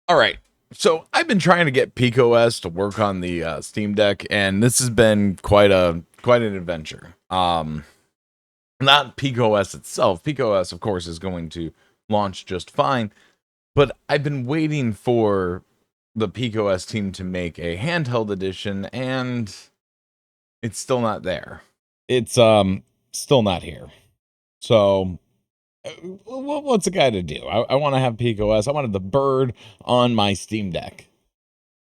All right. So I've been trying to get PikaOS to work on the Steam Deck, and this has been quite an adventure. Not PikaOS itself. PikaOS, of course, is going to launch just fine, but I've been waiting for the PikaOS team to make a handheld edition, and it's still not there. It's still not here. So what's a guy to do? I want to have PikaOS. I wanted the bird on my Steam Deck.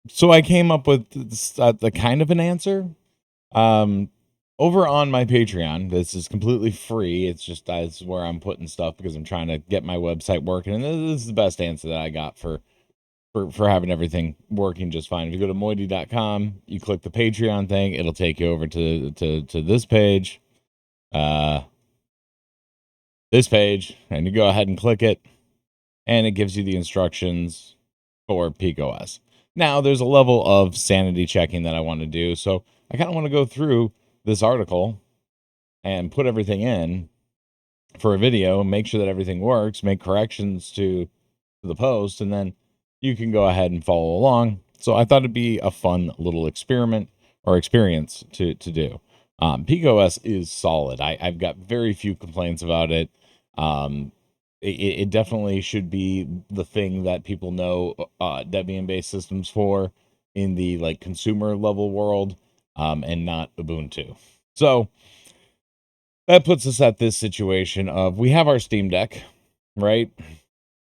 So I came up with the kind of an answer. Um, Over on my Patreon, this is completely free. It's just that's where I'm putting stuff because I'm trying to get my website working, and this is the best answer that I got for having everything working just fine. If you go to moiety.com, you click the Patreon thing, it'll take you over to this page, uh, and you go ahead and click it, and it gives you the instructions for PicOS. Now, there's a level of sanity checking that I want to do, so I kind of want to go through this article and put everything in for a video, make sure that everything works, make corrections to the post, and then you can go ahead and follow along. So I thought it'd be a fun little experiment or experience to do. PicOS is solid. I've got very few complaints about it. Um, it definitely should be the thing that people know Debian-based systems for in the like consumer level world, and not Ubuntu. So that puts us at this situation of we have our Steam Deck, right?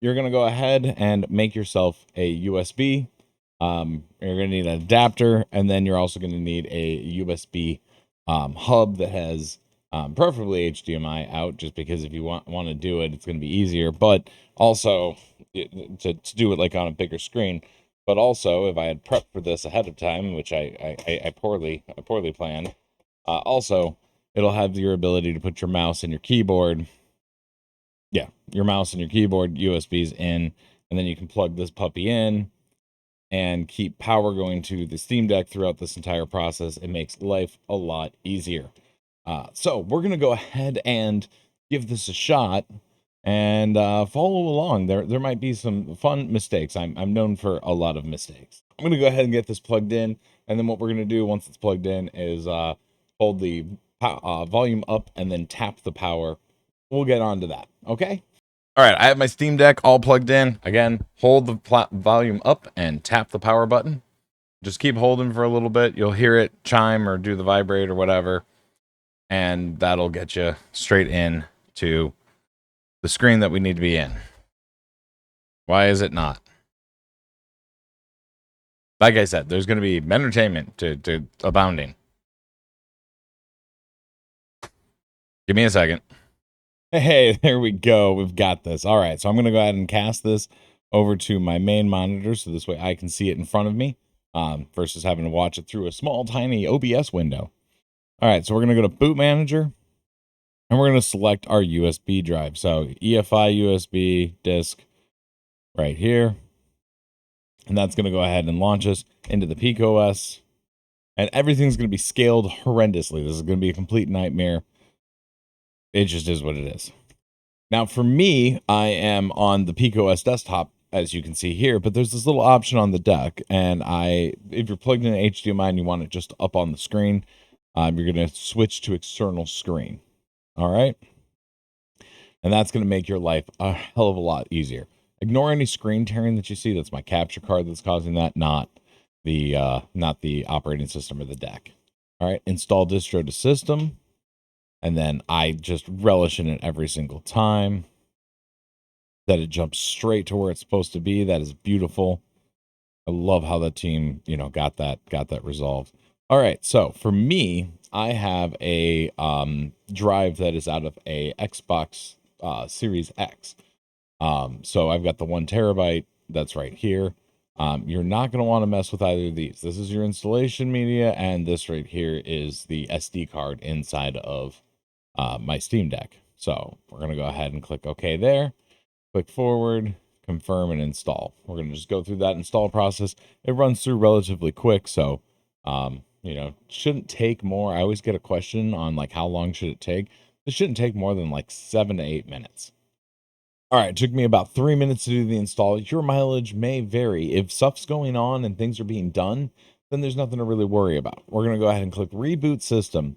You're going to go ahead and make yourself a USB. You're going to need an adapter, and then you're also going to need a USB hub that has preferably HDMI out, just because if you want to do it, it's going to be easier. But also to do it like on a bigger screen. But also, if I had prepped for this ahead of time, which I poorly planned, also it'll have your ability to put your mouse and your keyboard. Yeah, your mouse and your keyboard USBs in, and then you can plug this puppy in and keep power going to the Steam Deck throughout this entire process. It makes life a lot easier. So we're gonna go ahead and give this a shot and follow along. There might be some fun mistakes. I'm known for a lot of mistakes. I'm gonna go ahead and get this plugged in, and then what we're gonna do once it's plugged in is hold the volume up and then tap the power. We'll get on to that. Okay. All right, I have my Steam Deck all plugged in. Again, hold the volume up and tap the power button. Just keep holding for a little bit. You'll hear it chime or do the vibrate or whatever, and that'll get you straight in to the screen that we need to be in. Why is it not? Like I said, there's going to be entertainment to abounding. Give me a second. Hey, there we go. We've got this. All right, so I'm going to go ahead and cast this over to my main monitor so this way I can see it in front of me, versus having to watch it through a small, tiny OBS window. All right, so we're going to go to Boot Manager, and we're going to select our USB drive. So EFI USB disk right here, and that's going to go ahead and launch us into the PicOS, and everything's going to be scaled horrendously. This is going to be a complete nightmare. It just is what it is. Now, for me, I am on the PicOS desktop, as you can see here, but there's this little option on the deck, and if you're plugged in HDMI and you want it just up on the screen, you're going to switch to external screen. All right. And that's going to make your life a hell of a lot easier. Ignore any screen tearing that you see. That's my capture card that's causing that, not the operating system or the deck. All right. Install distro to system. And then I just relish in it every single time that it jumps straight to where it's supposed to be. That is beautiful. I love how the team, got that resolved. All right, so for me, I have a drive that is out of a Xbox Series X. So I've got the 1 terabyte that's right here. You're not going to want to mess with either of these. This is your installation media, and this right here is the SD card inside of my Steam Deck. So we're going to go ahead and click OK there. Click forward, confirm, and install. We're going to just go through that install process. It runs through relatively quick, so shouldn't take more. I always get a question on like how long should it take. This shouldn't take more than like 7 to 8 minutes. All right, it took me about 3 minutes to do the install. Your mileage may vary. If stuff's going on and things are being done, then there's nothing to really worry about. We're going to go ahead and click reboot system.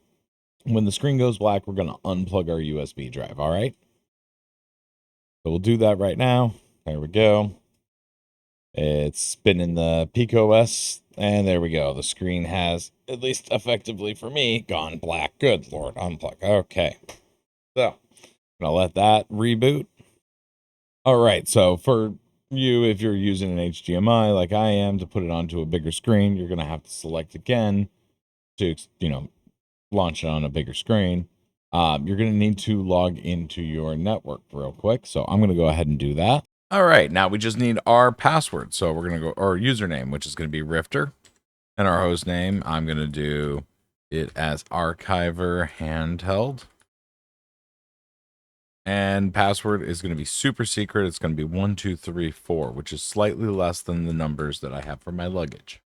When the screen goes black, we're going to unplug our USB drive. All right. So we'll do that right now. There we go. It's spinning the PikaOS, and there we go. The screen has, at least effectively for me, gone black. Good Lord, unplug. Okay. So I'm going to let that reboot. All right. So for you, if you're using an HDMI like I am to put it onto a bigger screen, you're going to have to select again to, launch it on a bigger screen. You're going to need to log into your network real quick. So I'm going to go ahead and do that. All right. Now we just need our password. So we're going to go, our username, which is going to be Rifter, and our host name. I'm going to do it as Archiver Handheld. And password is going to be super secret. It's going to be 1234, which is slightly less than the numbers that I have for my luggage.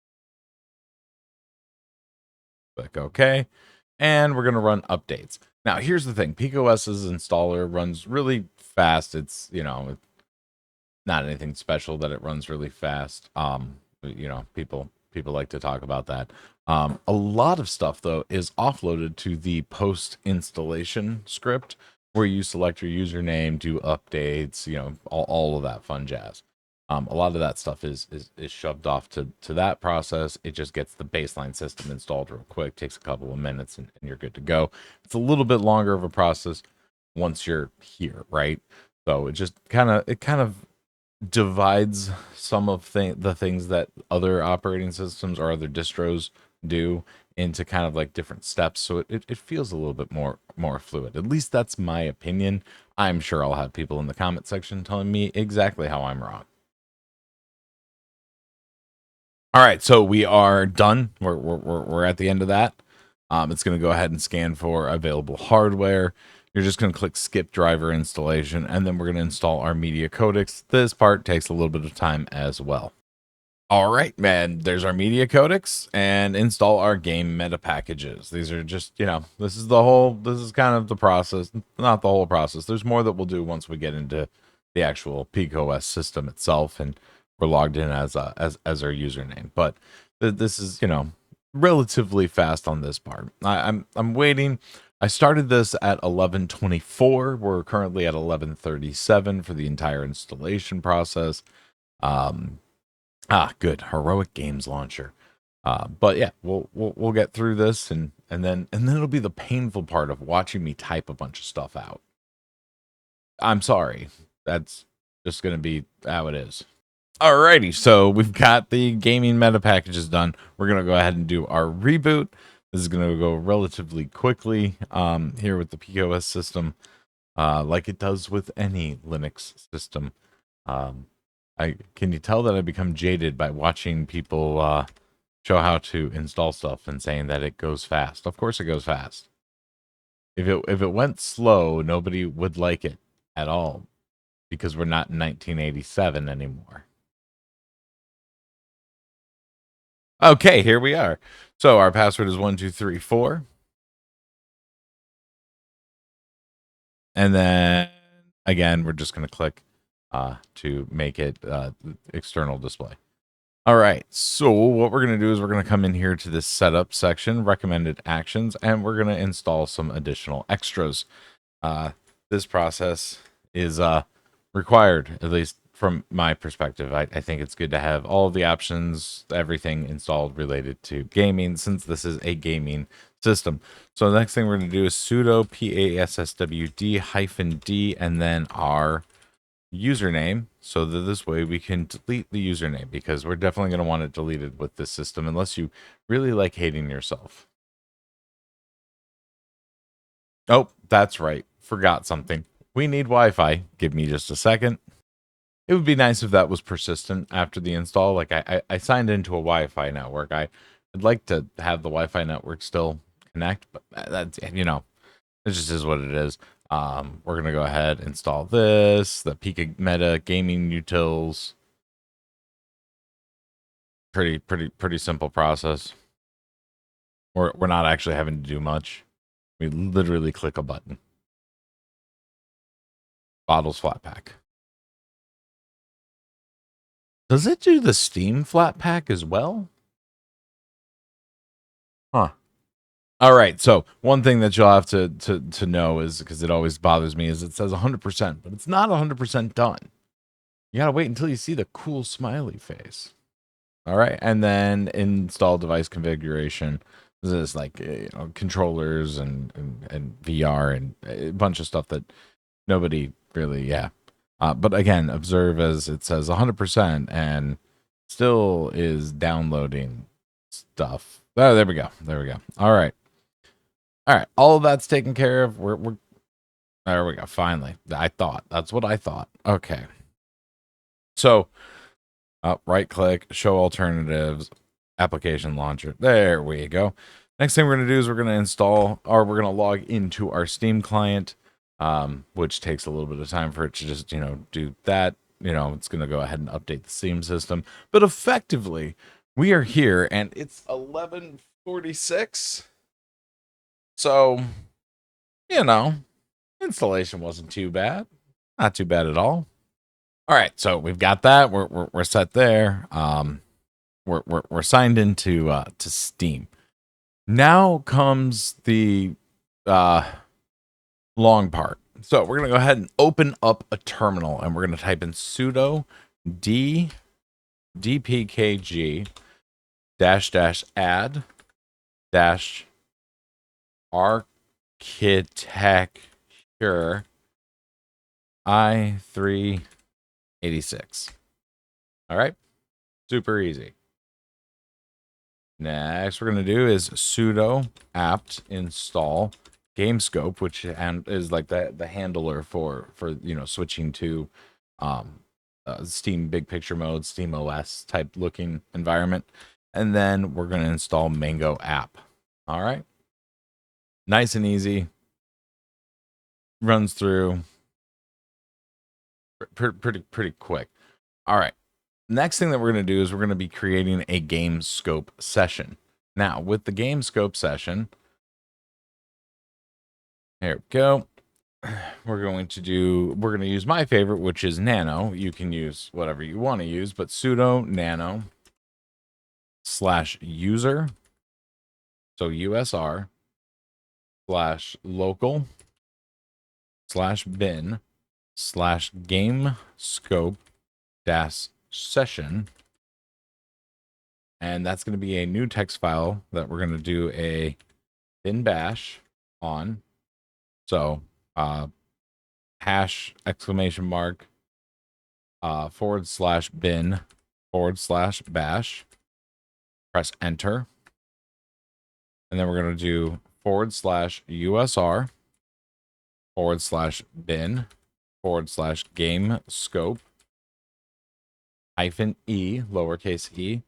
Click OK. And we're going to run updates. Now, here's the thing. PikaOS's installer runs really fast. It's, not anything special that it runs really fast. People like to talk about that. A lot of stuff, though, is offloaded to the post installation script, where you select your username, do updates, all of that fun jazz. A lot of that stuff is shoved off to that process. It just gets the baseline system installed real quick, takes a couple of minutes, and you're good to go. It's a little bit longer of a process once you're here, right? So it kind of divides some of the things that other operating systems or other distros do into kind of like different steps, so it feels a little bit more fluid. At least that's my opinion. I'm sure I'll have people in the comment section telling me exactly how I'm wrong. All right, so we are done. We're at the end of that. It's going to go ahead and scan for available hardware. You're just going to click skip driver installation, and then we're going to install our media codecs. This part takes a little bit of time as well. All right, man, there's our media codecs, and install our game meta packages. These are just, this is kind of the process, not the whole process. There's more that we'll do once we get into the actual PikaOS system itself, and we're logged in as our username. But this is, relatively fast on this part. I'm waiting. I started this at 11:24. We're currently at 11:37 for the entire installation process. Good. Heroic Games Launcher. But yeah, we'll get through this, and then it'll be the painful part of watching me type a bunch of stuff out. I'm sorry. That's just gonna be how it is. Alrighty, so we've got the gaming meta packages done. We're gonna go ahead and do our reboot. This is gonna go relatively quickly here with the PikaOS system, like it does with any Linux system. Can you tell that I become jaded by watching people show how to install stuff and saying that it goes fast? Of course it goes fast. If it went slow, nobody would like it at all, because we're not in 1987 anymore. Okay, here we are. So our password is 1234. And then again, we're just going to click to make it external display. All right, so what we're going to do is we're going to come in here to this setup section, recommended actions, and we're going to install some additional extras. This process is required, at least from my perspective. I think it's good to have all the options, everything installed related to gaming, since this is a gaming system. So the next thing we're going to do is sudo passwd-d and then our username, so that this way we can delete the username, because we're definitely going to want it deleted with this system unless you really like hating yourself. Oh, that's right. Forgot something. We need Wi-Fi. Give me just a second. It would be nice if that was persistent after the install. Like I signed into a Wi-Fi network. I'd like to have the Wi-Fi network still connect, but that's, it just is what it is. We're gonna go ahead and install this, the Pika Meta Gaming Utils. Pretty simple process. We're not actually having to do much. We literally click a button. Bottles flat pack. Does it do the Steam Flatpak as well? Huh. All right. So one thing that you'll have to know is, because it always bothers me, is it says 100%, but it's not 100% done. You gotta wait until you see the cool smiley face. All right, and then install device configuration. This is like controllers and VR and a bunch of stuff that nobody really, yeah. But again, observe as it says 100% and still is downloading stuff. Oh, there we go. There we go. All right. All right. All of that's taken care of. We're there we go. Finally. I thought. That's what I thought. Okay. So right click, show alternatives, application launcher. There we go. Next thing we're going to do is we're going to install, or we're going to log into our Steam client, which takes a little bit of time for it to just, do that. It's going to go ahead and update the Steam system. But effectively, we are here and it's 11:46. So, installation wasn't too bad. Not too bad at all. All right, so we've got that. We're set there. We're signed into to Steam. Now comes the long part. So we're gonna go ahead and open up a terminal, and we're gonna type in sudo dpkg --add -architecture i386. All right, super easy. Next, we're going to do is sudo apt install gamescope, which is like the handler for switching to Steam big picture mode, Steam OS type looking environment. And then we're going to install Mango app. All right, nice and easy. Runs through pretty quick. All right. Next thing that we're going to do is we're going to be creating a game scope session. Now, with the game scope session, here we go. We're going to use my favorite, which is nano. You can use whatever you want to use, but sudo nano /user, so USR /local /bin /game scope -session, and that's going to be a new text file that we're going to do a bin bash on. So hash exclamation mark /bin /bash, press enter, and then we're going to do /usr /bin /game scope -e lowercase e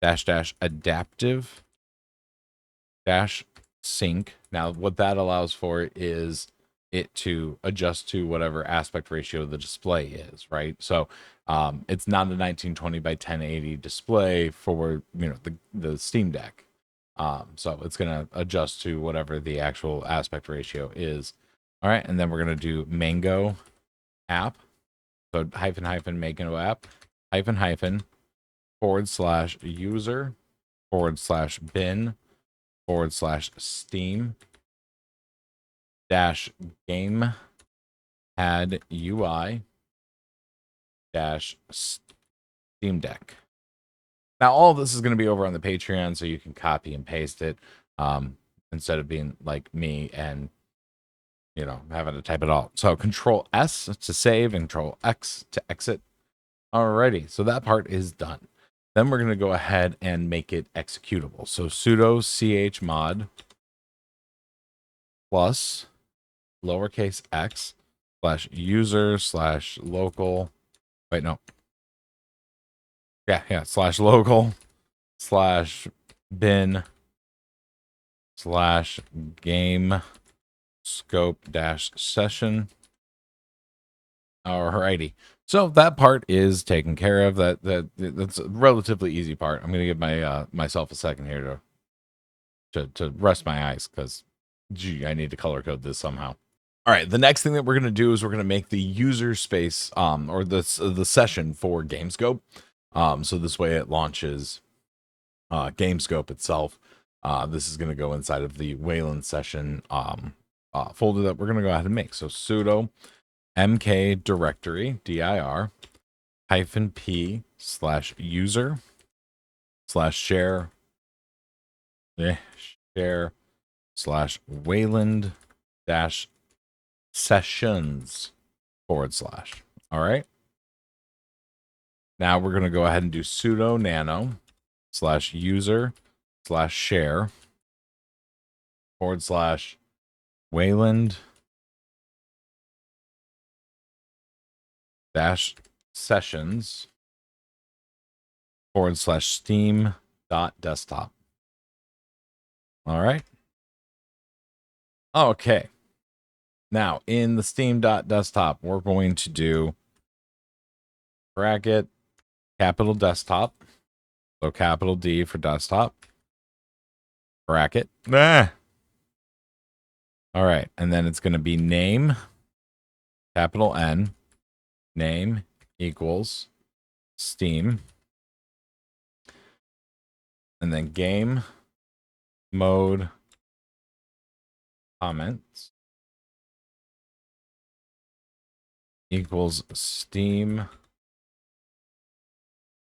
-adaptive -sync. Now what that allows for is it to adjust to whatever aspect ratio the display is, right? So it's not a 1920 by 1080 display for the Steam Deck. So it's going to adjust to whatever the actual aspect ratio is. All right, and then we're going to do Mango app. So --, Mango app --, /user /bin /steam -game had UI -Steam Deck. Now, all of this is going to be over on the Patreon, so you can copy and paste it instead of being like me and having to type it all. So Control S to save and Control X to exit. Alrighty, so that part is done. Then we're going to go ahead and make it executable. So sudo chmod plus lowercase x /user /local. Wait, no. Yeah, /local /bin /game scope -session. Alrighty. So that part is taken care of. That's a relatively easy part. I'm gonna give myself a second here to rest my eyes, because I need to color code this somehow. All right, the next thing that we're gonna do is we're gonna make the user space or the session for GameScope. So this way it launches GameScope itself. This is going to go inside of the Wayland session folder that we're going to go ahead and make. So sudo mk directory dir -p /user /share share /Wayland -sessions /. All right. Now we're going to go ahead and do sudo nano /user /share /Wayland -sessions /steam.desktop. All right. Okay. Now in the steam.desktop, we're going to do bracket capital desktop. So capital D for desktop. Bracket. All right. And then it's going to be name, capital N, name equals Steam. And then game mode comments equals Steam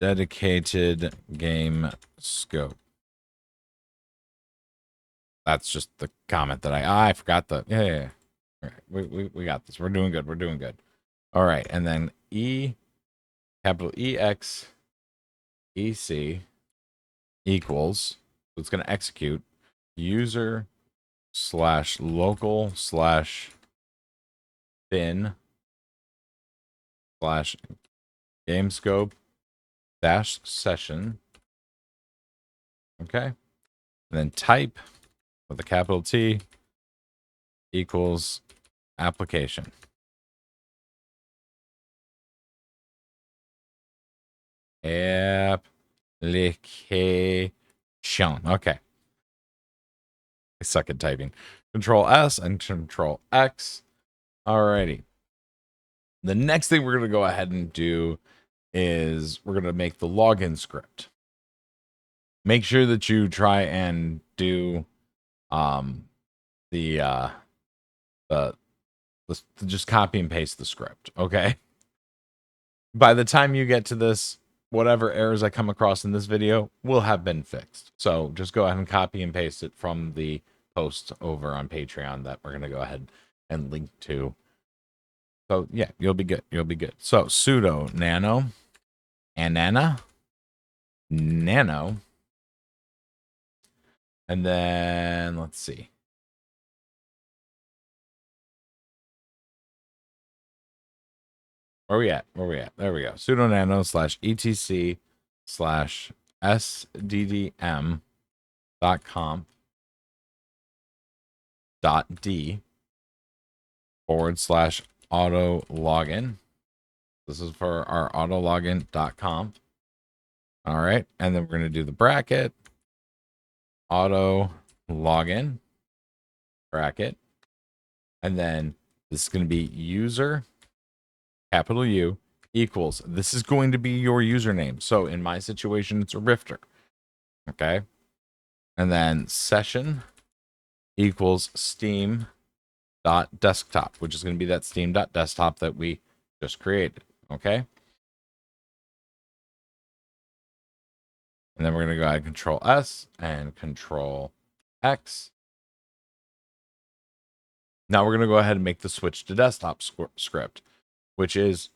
dedicated game scope. That's just the comment that I forgot the yeah. All right, we got this. We're doing good. We're doing good. All right, and then capital EX EC equals, so it's going to execute user /local /bin /gamescope -session. Okay. And then type with a capital T equals application. Application. Okay. I suck at typing. Control S and Control X. Alrighty. The next thing we're going to go ahead and do is we're going to make the login script. Make sure that you try and do just copy and paste the script, okay? By the time you get to this, whatever errors I come across in this video will have been fixed. So just go ahead and copy and paste it from the post over on Patreon that we're going to go ahead and link to. So yeah, you'll be good. You'll be good. So sudo nano nano, and then let's see. Where we at? Where we at? There we go. Sudo nano /etc /sddm.conf.d /auto login. This is for our auto login.conf. All right. And then we're going to do the bracket auto login bracket. And then this is going to be user, capital U, equals. This is going to be your username. So in my situation, it's a Rifter. Okay. And then session equals Steam.desktop, which is going to be that Steam.desktop that we just created. Okay. And then we're going to go ahead and Control S and Control X. Now we're going to go ahead and make the switch to desktop script, which is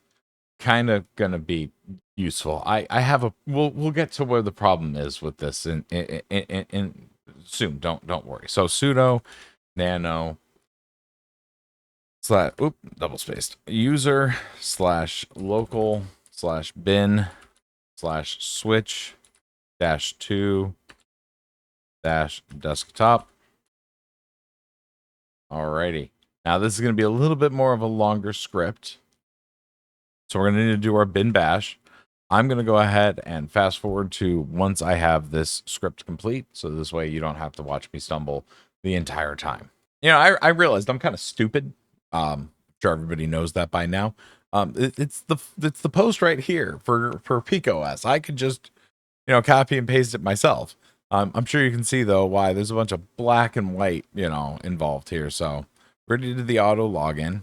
kind of going to be useful. I have a we'll get to where the problem is with this in soon. Don't worry. So sudo nano double spaced user /local /bin /switch -2 -desktop. Alrighty. Now this is going to be a little bit more of a longer script. So we're going to need to do our bin bash. I'm going to go ahead and fast forward to once I have this script complete. So this way you don't have to watch me stumble the entire time. You know, I realized I'm kind of stupid. I'm sure everybody knows that by now. It's the post right here for PikaOS. I could just copy and paste it myself. I'm sure you can see though why there's a bunch of black and white involved here. So ready to do the auto login.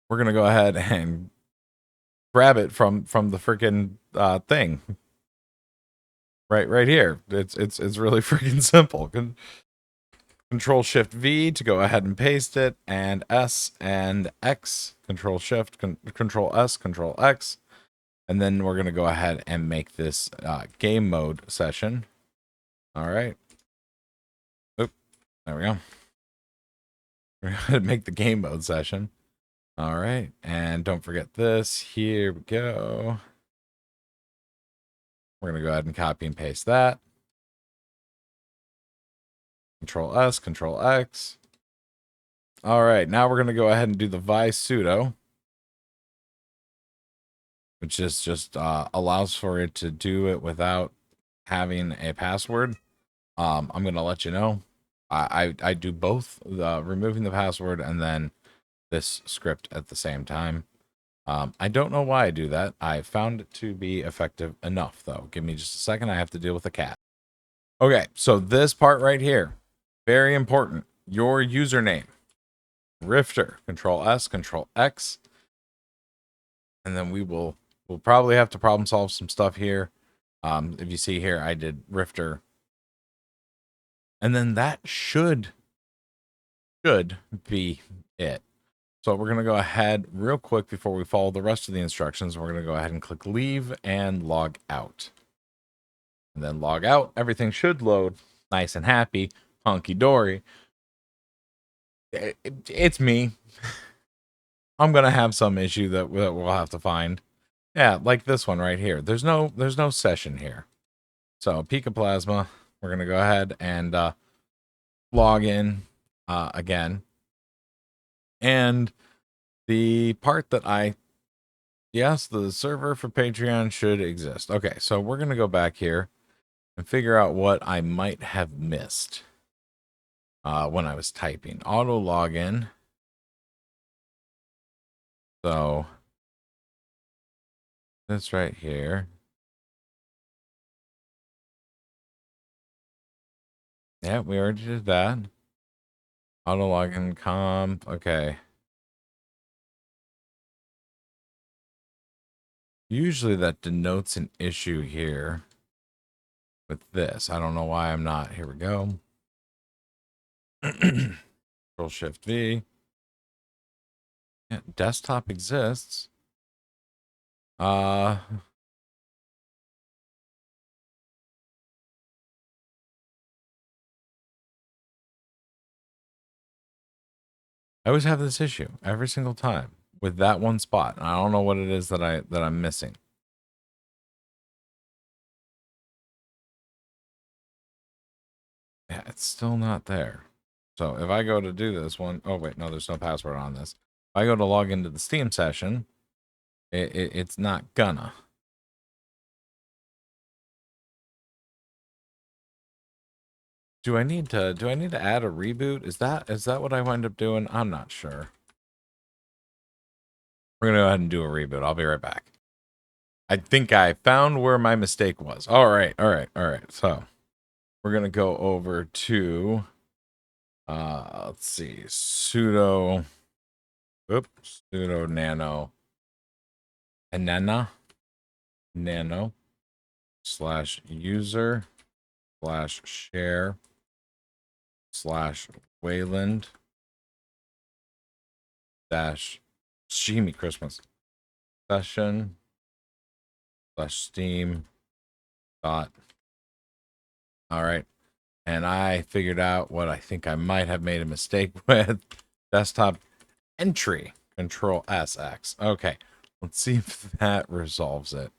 We're gonna go ahead and grab it from the freaking thing right here. It's really freaking simple. Control Shift V to go ahead and paste it, and S and X. Control Shift, Control S, Control X, and then we're gonna go ahead and make this game mode session. All right. Oop, there we go. We're gonna make the game mode session. All right, and don't forget this. Here we go. We're gonna go ahead and copy and paste that. Control S, Control X. All right, now we're gonna go ahead and do the vi sudo, which is just allows for it to do it without having a password. I'm gonna let you know. I do both, removing the password and then this script at the same time. I don't know why I do that. I found it to be effective enough, though. Give me just a second. I have to deal with a cat. Okay, so this part right here, very important. Your username, Rifter. Control S, Control X, and then we'll probably have to problem solve some stuff here. If you see here, I did Rifter, and then that should be it. So we're going to go ahead real quick before we follow the rest of the instructions. We're going to go ahead and click leave and log out. And then log out. Everything should load nice and happy. Honky dory. It's me. I'm going to have some issue that we'll have to find. Yeah, like this one right here. There's no session here. So Plasma, we're going to go ahead and log in again. And the part that yes, the server for Patreon should exist. Okay, so we're going to go back here and figure out what I might have missed when I was typing. Auto login. So that's right here. Yeah, we already did that. Auto login comp. Okay. Usually that denotes an issue here with this. I don't know why I'm not. Here we go. Control Shift V. Yeah, desktop exists. I always have this issue every single time with that one spot. I don't know what it is that I'm missing. Yeah, it's still not there. So if I go to do this one, oh wait, no, there's no password on this. If I go to log into the Steam session, it's not gonna. Do I need to add a reboot? Is that what I wind up doing? I'm not sure. We're gonna go ahead and do a reboot. I'll be right back. I think I found where my mistake was. All right. So we're gonna go over to let's see, sudo nano and nano slash user slash share slash Wayland dash Shimi Christmas session slash Steam dot. All right. And I figured out what I think I might have made a mistake with. Desktop entry, Control SX. Okay, let's see if that resolves it.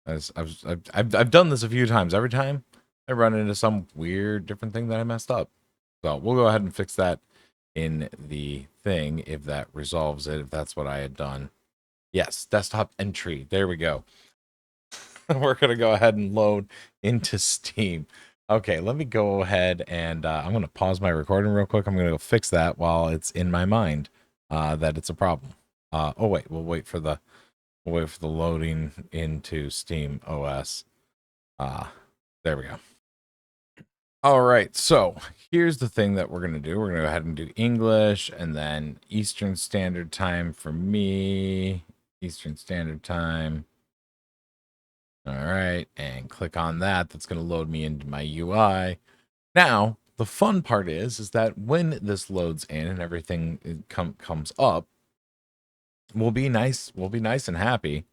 As I've done this a few times. Every time I run into some weird different thing that I messed up. So we'll go ahead and fix that in the thing if that resolves it. If that's what I had done. Yes, desktop entry. There we go. We're gonna go ahead and load into Steam. Okay, let me go ahead and I'm going to pause my recording real quick. I'm going to go fix that while it's in my mind that it's a problem. Oh wait, we'll wait for the loading into Steam OS. There we go. All right, so here's the thing that we're gonna do. We're gonna go ahead and do English and then Eastern Standard Time for me. Eastern Standard Time. All right, and click on that. That's gonna load me into my UI. Now, the fun part is that when this loads in and everything comes up, we'll be nice and happy.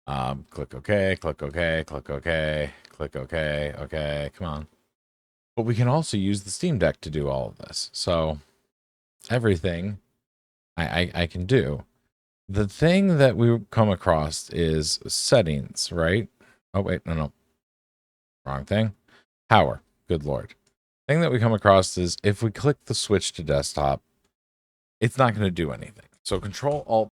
Click OK, click OK, click OK, click OK, OK, come on. But we can also use the Steam Deck to do all of this. So everything I can do. The thing that we come across is settings, right? Oh, wait, no. Wrong thing. Power. Good Lord. Thing that we come across is if we click the switch to desktop, it's not going to do anything. So Control Alt.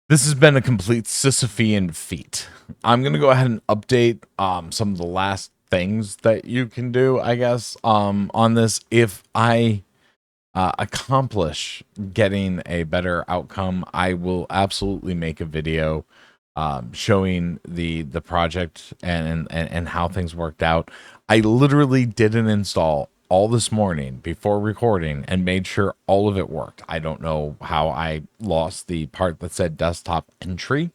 This has been a complete Sisyphean feat. I'm going to go ahead and update some of the last things that you can do, I guess, on this. If I accomplish getting a better outcome, I will absolutely make a video showing the project and how things worked out. I literally did an install all this morning before recording and made sure all of it worked. I don't know how I lost the part that said desktop entry.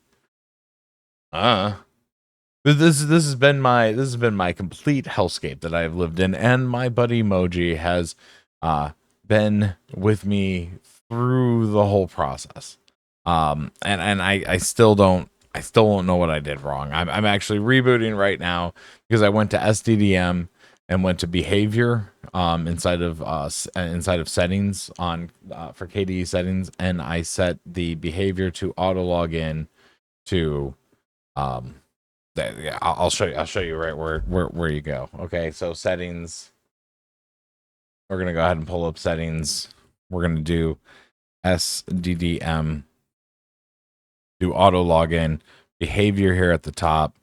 This has been my complete hellscape that I've lived in, and my buddy Moji has been with me through the whole process. And I still don't know what I did wrong. I'm actually rebooting right now because I went to SDDM and went to behavior inside of settings on for KDE settings, and I set the behavior to auto login to yeah, I'll show you right where you go. Okay, so settings. We're gonna go ahead and pull up settings. We're gonna do SDDM, do auto login, behavior here at the top,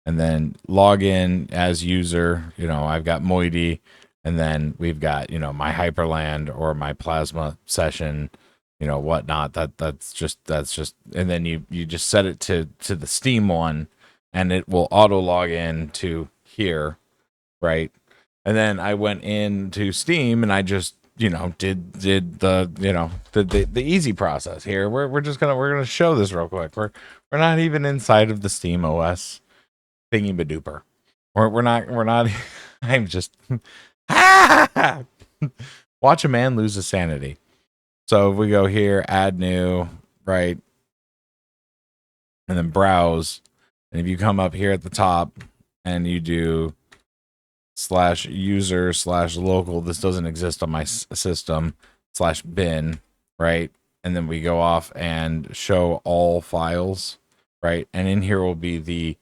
and then login as user. You know, I've got Moidy, and then we've got, you know, my Hyperland or my Plasma session, you know, whatnot. That's just, and then you just set it to the Steam one, and it will auto log in to here, right? And then I went into Steam and I just, you know, did the, you know, the easy process here. We're gonna show this real quick. We're not even inside of the Steam OS thingy badooper. We're not I'm just watch a man lose his sanity. So if we go here, add new, right? And then browse. And if you come up here at the top and you do /user/local, this doesn't exist on my system, /bin, right? And then we go off and show all files, right? And in here will be the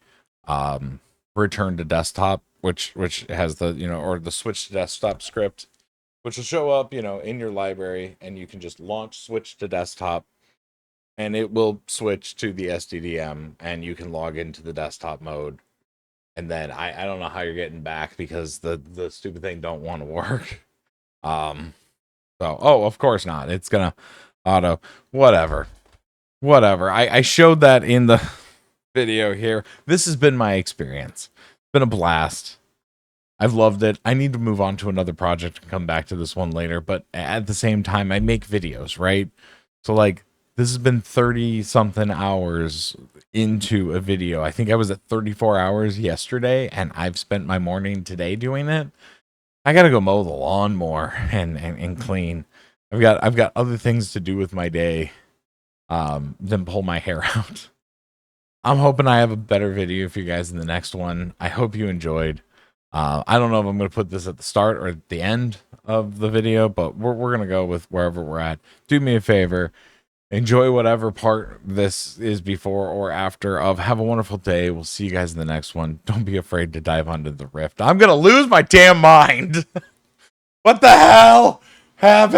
return to desktop, which has the, you know, or the switch to desktop script, which will show up, you know, in your library, and you can just launch switch to desktop and it will switch to the SDDM and you can log into the desktop mode. And then I don't know how you're getting back because the stupid thing don't want to work. So, oh, of course not. It's gonna auto whatever. I showed that in the video here. This has been my experience. It's been a blast. I've loved it. I need to move on to another project and come back to this one later, but at the same time I make videos, right? So like this has been 30 something hours into a video. I think I was at 34 hours yesterday, and I've spent my morning today doing it. I gotta go mow the lawn more and clean. I've got other things to do with my day than pull my hair out. I'm hoping I have a better video for you guys in the next one. I hope you enjoyed. I don't know if I'm going to put this at the start or at the end of the video, but we're going to go with wherever we're at. Do me a favor. Enjoy whatever part this is before or after of. Have a wonderful day. We'll see you guys in the next one. Don't be afraid to dive onto the rift. I'm going to lose my damn mind. What the hell? Have